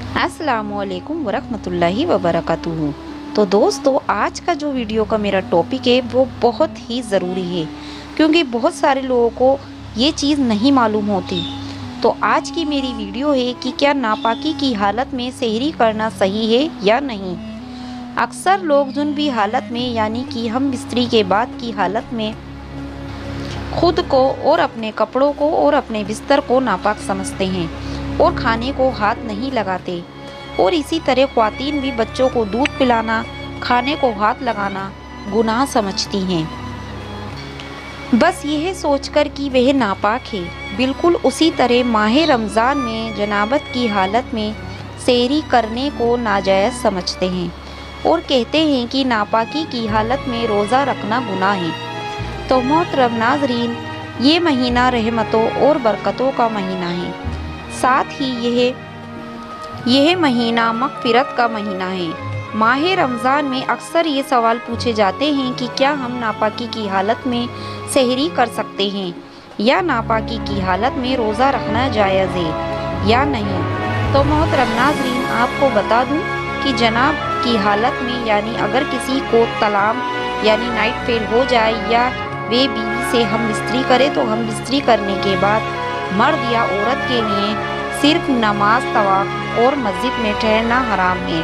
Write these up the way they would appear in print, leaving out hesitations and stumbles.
अस्सलाम वालेकुम वरहमतुल्लाहि वबरकातुहू। तो दोस्तों, आज का जो वीडियो का मेरा टॉपिक है वो बहुत ही ज़रूरी है, क्योंकि बहुत सारे लोगों को ये चीज़ नहीं मालूम होती। तो आज की मेरी वीडियो है कि क्या नापाकी की हालत में सेहरी करना सही है या नहीं। अक्सर लोग जुनबी हालत में यानी कि हम बिस्तरी के बाद की हालत में खुद को और अपने कपड़ों को और अपने बिस्तर को नापाक समझते हैं और खाने को हाथ नहीं लगाते। और इसी तरह ख्वातीन भी बच्चों को दूध पिलाना, खाने को हाथ लगाना गुनाह समझती हैं, बस यह सोचकर कि वह नापाक है। बिल्कुल उसी तरह माह रमज़ान में जनाबत की हालत में सेहरी करने को नाजायज़ समझते हैं और कहते हैं कि नापाकी की हालत में रोज़ा रखना गुनाह है। तो मोहतरम नाज़रीन, ये महीना रहमतों और बरकतों का महीना है, साथ ही यह महीना मग़फ़िरत का महीना है। माह रमज़ान में अक्सर ये सवाल पूछे जाते हैं कि क्या हम नापाकी की हालत में सेहरी कर सकते हैं या नापाकी की हालत में रोज़ा रखना जायज़ है या नहीं। तो मोहतरम नाज़रीन, आपको बता दूं कि जनाब की हालत में यानी अगर किसी को तलाम यानी नाइट फेल हो जाए या वे बीवी से हम बिस्तरी करें, तो हम बिस्तरी करने के बाद मर्द या औरत के लिए सिर्फ नमाज, तवाफ और मस्जिद में ठहरना हराम है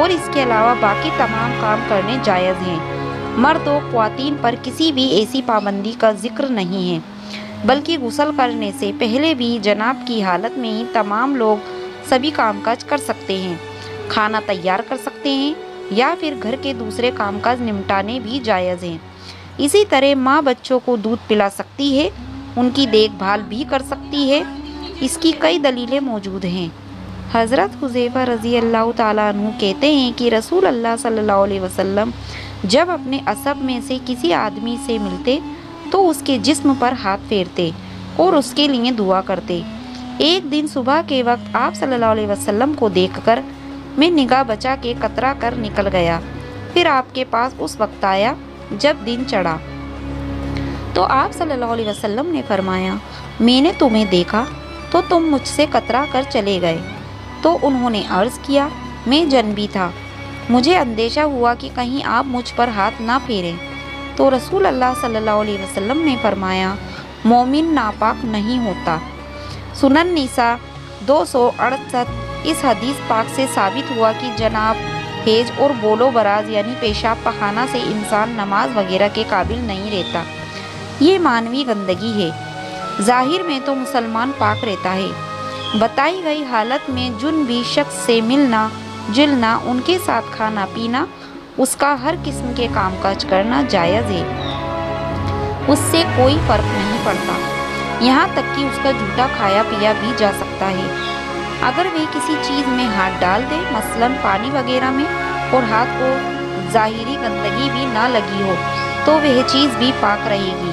और इसके अलावा बाकी तमाम काम करने जायज़ हैं। मर्द और ख्वातीन पर किसी भी ऐसी पाबंदी का जिक्र नहीं है, बल्कि गुस्ल करने से पहले भी जनाब की हालत में ही तमाम लोग सभी कामकाज कर सकते हैं, खाना तैयार कर सकते हैं या फिर घर के दूसरे कामकाज निपटाने भी जायज़ हैं। इसी तरह माँ बच्चों को दूध पिला सकती है, उनकी देखभाल भी कर सकती है। इसकी कई दलीलें मौजूद हैं। हज़रत हुज़ैफ़ा रज़ी अल्लाह ताला अन्हु कहते हैं कि रसूल अल्लाह सल्लल्लाहु अलैहि वसल्लम जब अपने असब में से किसी आदमी से मिलते तो उसके जिस्म पर हाथ फेरते और उसके लिए दुआ करते। एक दिन सुबह के वक्त आप सल्लल्लाहु अलैहि वसल्लम को देखकर मैं निगाह बचा के कतरा कर निकल गया। फिर आपके पास उस वक्त आया जब दिन चढ़ा, तो आप सल्लल्लाहु अलैहि वसल्लम ने फरमाया, मैंने तुम्हें देखा तो तुम मुझसे कतरा कर चले गए। तो उन्होंने अर्ज़ किया, मैं जनबी था, मुझे अंदेशा हुआ कि कहीं आप मुझ पर हाथ ना फेरें। तो रसूल अल्लाह सल्लल्लाहु अलैहि वसल्लम ने फरमाया, मोमिन नापाक नहीं होता। सुनन निसा 268। इस हदीस पाक से साबित हुआ कि जनाब, हेज और बोलो बराज यानी पेशाब पखाना से इंसान नमाज वगैरह के काबिल नहीं रहता। ये मानवी गंदगी है। ज़ाहिर में तो मुसलमान पाक रहता है। बताई गई हालत में जुन भी शख्स से मिलना जुलना, उनके साथ खाना पीना, उसका हर किस्म के कामकाज करना जायज़ है, उससे कोई फ़र्क नहीं पड़ता। यहाँ तक कि उसका जूठा खाया पिया भी जा सकता है। अगर वे किसी चीज़ में हाथ डाल दे, मसलन पानी वगैरह में, और हाथ को ज़ाहिरी गंदगी भी ना लगी हो, तो वह चीज़ भी पाक रहेगी।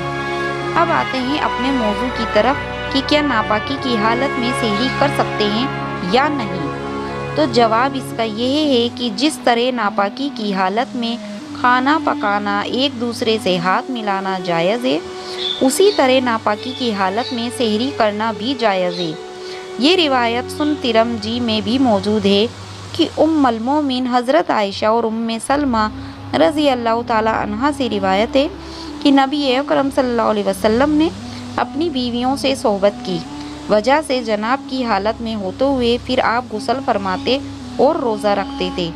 अब आते हैं अपने मौजू की तरफ कि क्या नापाकी की हालत में सेहरी कर सकते हैं या नहीं। तो जवाब इसका यह है कि जिस तरह नापाकी की हालत में खाना पकाना, एक दूसरे से हाथ मिलाना जायज़ है, उसी तरह नापाकी की हालत में सेहरी करना भी जायज़ है। ये रिवायत सुन तिरमिज़ी में भी मौजूद है कि उम्मुल मोमिन हज़रत आयशा और उम्मे सलमा रज़ी अल्लाह ताला अन्हा से रिवायत है कि नबी अकरम सल्लल्लाहु अलैहि वसल्लम ने अपनी बीवियों से सोहबत की वजह से जनाब की हालत में होते हुए फिर आप गुस्ल फरमाते और रोज़ा रखते थे।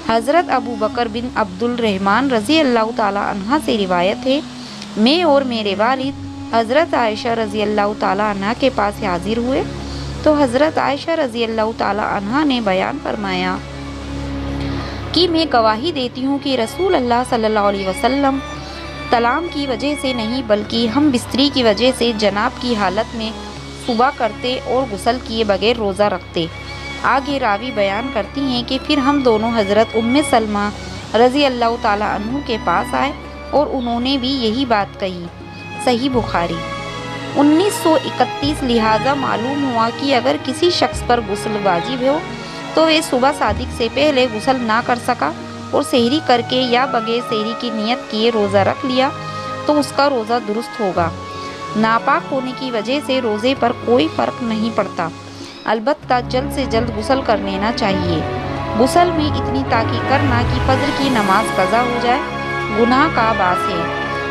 हज़रत अबू बकर बिन अब्दुल रहमान रज़ी अल्लाह ताला अन्हा से रिवायत है, मैं और मेरे वालिद हज़रत आयशा रज़ी अल्लाह ताला अन्हा के पास हाजिर हुए, तो हज़रत आयशा रज़ी अल्लाह ताला अन्हा ने बयान फरमाया कि मैं गवाही देती हूँ कि रसूल अल्लाह सल्लल्लाहु अलैहि वसल्लम तलाम की वजह से नहीं बल्कि हम बिस्तरी की वजह से जनाब की हालत में सुबह करते और गुस्ल किए बगैर रोज़ा रखते। आगे रावी बयान करती हैं कि फिर हम दोनों हज़रत उम्मे सलमा रज़ी अल्लाह ताला अन्हु के पास आए और उन्होंने भी यही बात कही। सही बुखारी 1931। लिहाजा मालूम हुआ कि अगर किसी शख्स पर गुस्ल वाजिब हो तो वे सुबह सादिक से पहले गुस्ल ना कर सका और सेहरी करके या बगैर सेहरी की नियत किए रोज़ा रख लिया तो उसका रोज़ा दुरुस्त होगा। नापाक होने की वजह से रोज़े पर कोई फ़र्क नहीं पड़ता। البتہ جلد سے جلد غسل کر لینا چاہیے۔ غسل میں اتنی تاخیر کرنا کہ فجر کی نماز قضا ہو جائے گناہ کا باعث ہے۔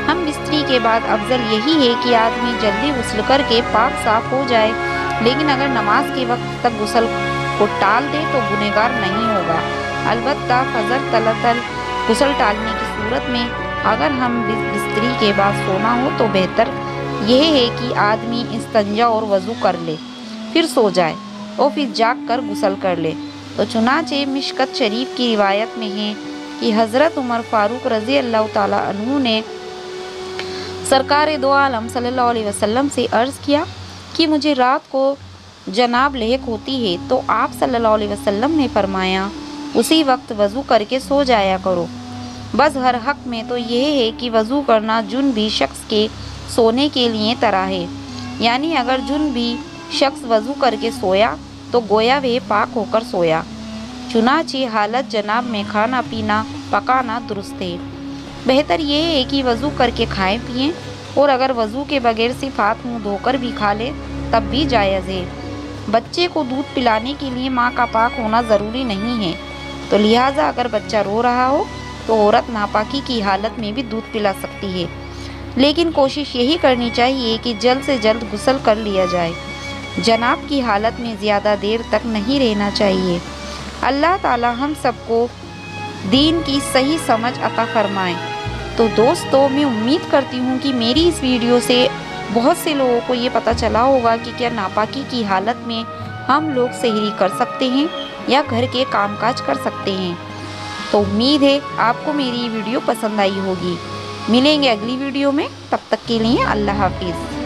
ہم بستری کے بعد افضل یہی ہے کہ آدمی جلدی غسل کر کے پاک صاف ہو جائے، لیکن اگر نماز کے وقت تک غسل کو ٹال دے تو گنہگار نہیں ہوگا۔ البتہ فجر تعطل غسل ٹالنے کی صورت میں اگر ہم بستری کے بعد سونا ہو تو بہتر یہ ہے کہ آدمی استنجا اور وضو کر لے، پھر سو جائے اور پھر جاگ کر غسل کر لے۔ تو چنانچہ مشکات شریف کی روایت میں ہے کہ حضرت عمر فاروق رضی اللہ تعالیٰ عنہ نے سرکار دو عالم صلی اللہ علیہ وسلم سے عرض کیا کہ مجھے رات کو جناب لاحق ہوتی ہے، تو آپ صلی اللہ علیہ وسلم نے فرمایا اسی وقت وضو کر کے سو جایا کرو۔ بس ہر حق میں تو یہ ہے کہ وضو کرنا جنبی شخص کے سونے کے لیے طرح ہے، یعنی اگر جنبی شخص وضو کر کے سویا تو گویا وہ پاک ہو کر سویا۔ چنانچہ حالت جناب میں کھانا پینا پکانا درست ہے۔ بہتر یہ ہے کہ وضو کر کے کھائیں پئیں، اور اگر وضو کے بغیر صرف ہاتھ منہ دھو کر بھی کھا لے تب بھی جائز ہے۔ بچے کو دودھ پلانے کے لیے ماں کا پاک ہونا ضروری نہیں ہے، تو لہٰذا اگر بچہ رو رہا ہو تو عورت ناپاکی کی حالت میں بھی دودھ پلا سکتی ہے، لیکن کوشش یہی کرنی چاہیے کہ جلد سے جلد غسل کر لیا جائے۔ جناب کی حالت میں زیادہ دیر تک نہیں رہنا چاہیے۔ اللہ تعالی ہم سب کو دین کی صحیح سمجھ عطا فرمائے۔ تو دوستو، میں امید کرتی ہوں کہ میری اس ویڈیو سے بہت سے لوگوں کو یہ پتہ چلا ہوگا کہ کیا ناپاکی کی حالت میں ہم لوگ سحری کر سکتے ہیں یا گھر کے کام کاج کر سکتے ہیں۔ تو امید ہے آپ کو میری ویڈیو پسند آئی ہوگی۔ ملیں گے اگلی ویڈیو میں، تب تک کے لیے اللہ حافظ۔